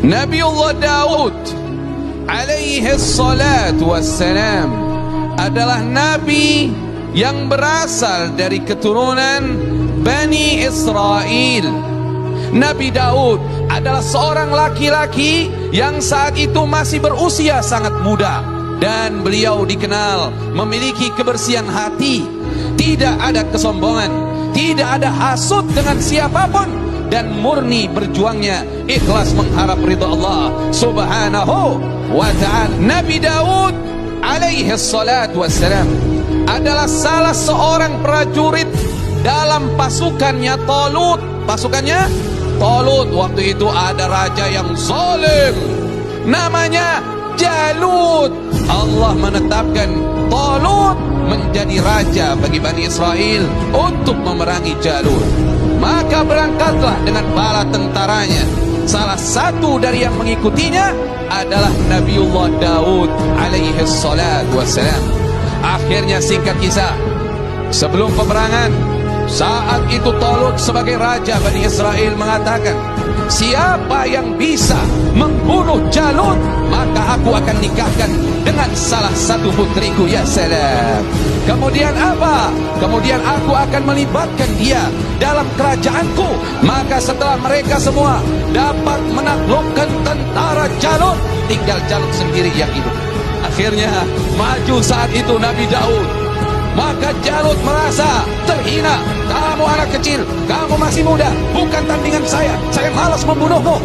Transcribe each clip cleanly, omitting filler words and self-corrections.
Nabiullah Daud alaihi salatu wassalam adalah nabi yang berasal dari keturunan Bani Israel. Nabi Daud adalah seorang laki-laki yang saat itu masih berusia sangat muda, dan beliau dikenal memiliki kebersihan hati, tidak ada kesombongan, tidak ada hasut dengan siapapun, dan murni berjuangnya ikhlas mengharap ridha Allah subhanahu wa ta'ala. Nabi Daud alaihi salatu wassalam adalah salah seorang prajurit dalam pasukannya Talut. Pasukannya Talut, waktu itu ada raja yang zalim namanya Jalut. Allah menetapkan Talut menjadi raja bagi Bani Israel untuk memerangi Jalut. Maka berangkatlah dengan bala tentaranya. Salah satu dari yang mengikutinya adalah Nabiullah Daud alaihi salatu wassalam. Akhirnya singkat kisah, sebelum peperangan, saat itu Talut sebagai raja Bani Israel mengatakan, siapa yang bisa membunuh Jalut, maka aku akan nikahkan dengan salah satu putriku. Ya salam. Kemudian apa? Kemudian aku akan melibatkan dia dalam kerajaanku. Maka setelah mereka semua dapat menaklukkan tentara Jalut, tinggal Jalut sendiri yang hidup. Akhirnya maju saat itu Nabi Daud. Maka Jalut merasa terhina. Kamu anak kecil, kamu masih muda, bukan tandingan saya malas membunuhmu.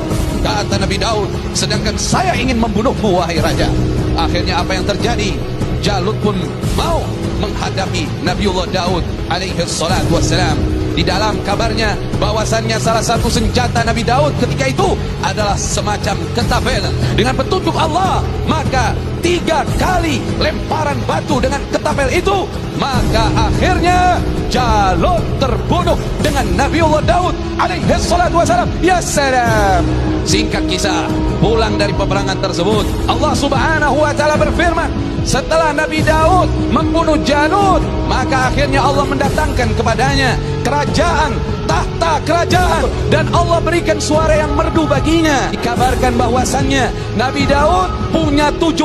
Kata Nabi Daud, sedangkan saya ingin membunuhmu wahai raja. Akhirnya apa yang terjadi? Jalut pun mau menghadapi Nabiullah Daud alaihi salatu wassalam. Di dalam kabarnya bahwasannya salah satu senjata Nabi Daud ketika itu adalah semacam ketapel dengan petunjuk Allah. Maka 3 kali lemparan batu dengan ketapel itu, maka akhirnya Jalut terbunuh dengan Nabiullah Daud alaihi salatu wassalam. Ya salam. Singkat kisah, pulang dari peperangan tersebut, Allah subhanahu wa ta'ala berfirman, setelah Nabi Daud membunuh Jalut, maka akhirnya Allah mendatangkan kepadanya kerajaan, tahta kerajaan, dan Allah berikan suara yang merdu baginya. Dikabarkan bahwasannya Nabi Daud punya 70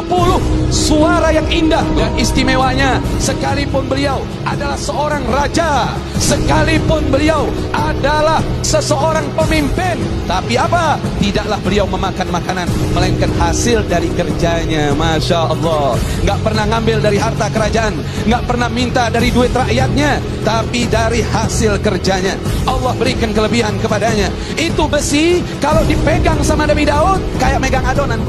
suara yang indah dan istimewanya, sekalipun beliau adalah seorang raja, sekalipun beliau adalah seseorang pemimpin, tapi apa? Tidaklah beliau memakan makanan, melainkan hasil dari kerjanya. Masya Allah. Nggak pernah ngambil dari harta kerajaan, nggak pernah minta dari duit rakyatnya, tapi dari hasil kerjanya Allah berikan kelebihan kepadanya. Itu besi kalau dipegang sama Nabi Daud kayak megang adonan.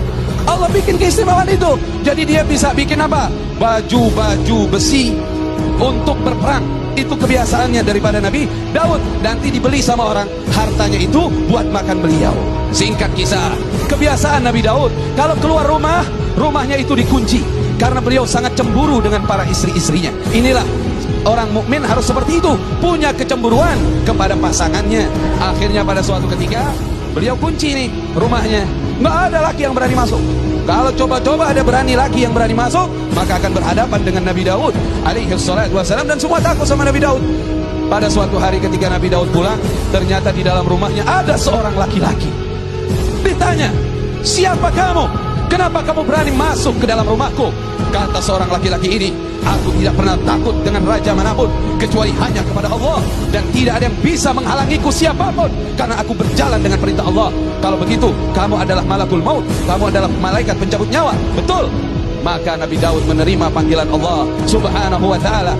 Allah bikin keistimewaan itu. Jadi dia bisa bikin apa? Baju-baju besi untuk berperang. Itu kebiasaannya daripada Nabi Daud. Nanti dibeli sama orang, hartanya itu buat makan beliau. Singkat kisah, kebiasaan Nabi Daud kalau keluar rumah, rumahnya itu dikunci karena beliau sangat cemburu dengan para istri-istrinya. Inilah orang mukmin harus seperti itu, punya kecemburuan kepada pasangannya. Akhirnya pada suatu ketika beliau kunci nih rumahnya, nggak ada laki yang berani masuk. Kalau coba-coba ada berani laki yang berani masuk, maka akan berhadapan dengan Nabi Daud alaihi salatu wassalam, dan semua takut sama Nabi Daud. Pada suatu hari ketika Nabi Daud pulang, ternyata di dalam rumahnya ada seorang laki-laki. Ditanya, siapa kamu? Kenapa kamu berani masuk ke dalam rumahku? Kata seorang laki-laki ini, aku tidak pernah takut dengan raja manapun kecuali hanya kepada Allah, dan tidak ada yang bisa menghalangiku siapapun karena aku berjalan dengan perintah Allah. Kalau begitu, kamu adalah malakul maut, kamu adalah malaikat pencabut nyawa. Betul. Maka Nabi Daud menerima panggilan Allah subhanahu wa ta'ala.